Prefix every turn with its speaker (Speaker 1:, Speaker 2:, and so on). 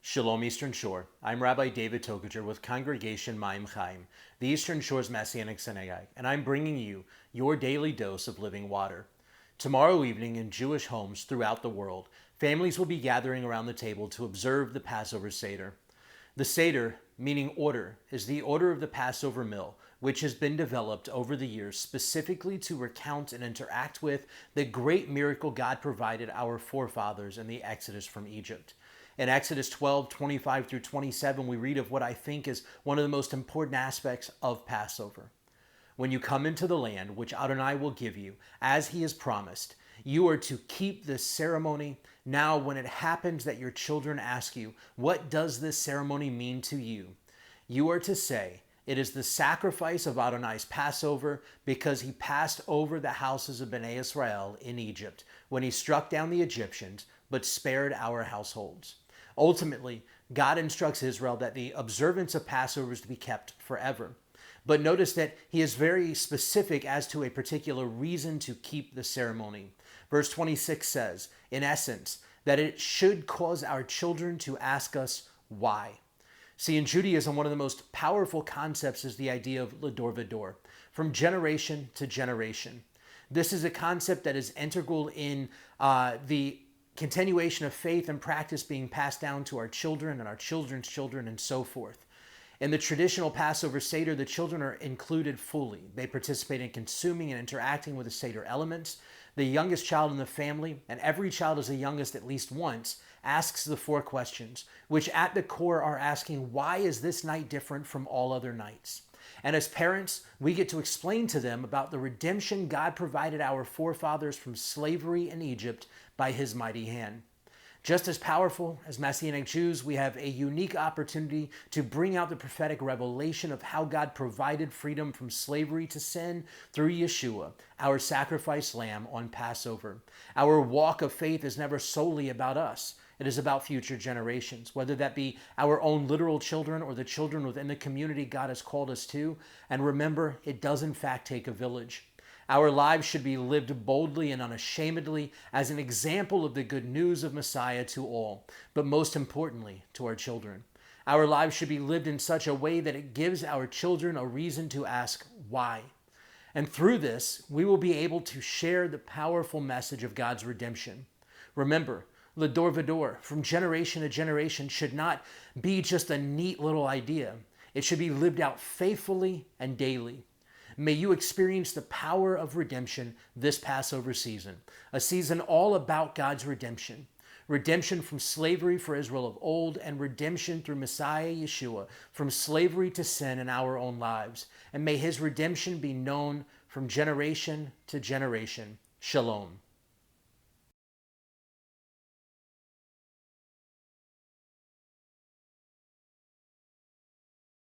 Speaker 1: Shalom Eastern Shore. I'm Rabbi David Tokajer with Congregation Maim Chaim, the Eastern Shore's Messianic Synagogue, and I'm bringing you your daily dose of living water. Tomorrow evening in Jewish homes throughout the world, families will be gathering around the table to observe the Passover Seder. The Seder, meaning order, is the order of the Passover meal, which has been developed over the years specifically to recount and interact with the great miracle God provided our forefathers in the Exodus from Egypt. In Exodus 12:25 through 27, we read of what I think is one of the most important aspects of Passover. When you come into the land which Adonai will give you, as he has promised, you are to keep this ceremony. Now, when it happens that your children ask you, what does this ceremony mean to you? You are to say, it is the sacrifice of Adonai's Passover because he passed over the houses of Bnei Israel in Egypt when he struck down the Egyptians, but spared our households. Ultimately, God instructs Israel that the observance of Passover is to be kept forever. But notice that he is very specific as to a particular reason to keep the ceremony. Verse 26 says, in essence, that it should cause our children to ask us why. See, in Judaism, one of the most powerful concepts is the idea of Ddlw, from generation to generation. This is a concept that is integral in the continuation of faith and practice being passed down to our children and our children's children and so forth. In the traditional Passover Seder, the children are included fully. They participate in consuming and interacting with the Seder elements. The youngest child in the family, and every child is the youngest at least once, asks the four questions, which at the core are asking, why is this night different from all other nights? And as parents, we get to explain to them about the redemption God provided our forefathers from slavery in Egypt by his mighty hand. Just as powerful as Messianic Jews, we have a unique opportunity to bring out the prophetic revelation of how God provided freedom from slavery to sin through Yeshua, our sacrificed lamb on Passover. Our walk of faith is never solely about us. It is about future generations, whether that be our own literal children or the children within the community God has called us to. And remember, it does in fact take a village. Our lives should be lived boldly and unashamedly as an example of the good news of Messiah to all, but most importantly, to our children. Our lives should be lived in such a way that it gives our children a reason to ask why. And through this, we will be able to share the powerful message of God's redemption. Remember, Ddlw, from generation to generation, should not be just a neat little idea. It should be lived out faithfully and daily. May you experience the power of redemption this Passover season, a season all about God's redemption. Redemption from slavery for Israel of old, and redemption through Messiah Yeshua from slavery to sin in our own lives. And may his redemption be known from generation to generation. Shalom.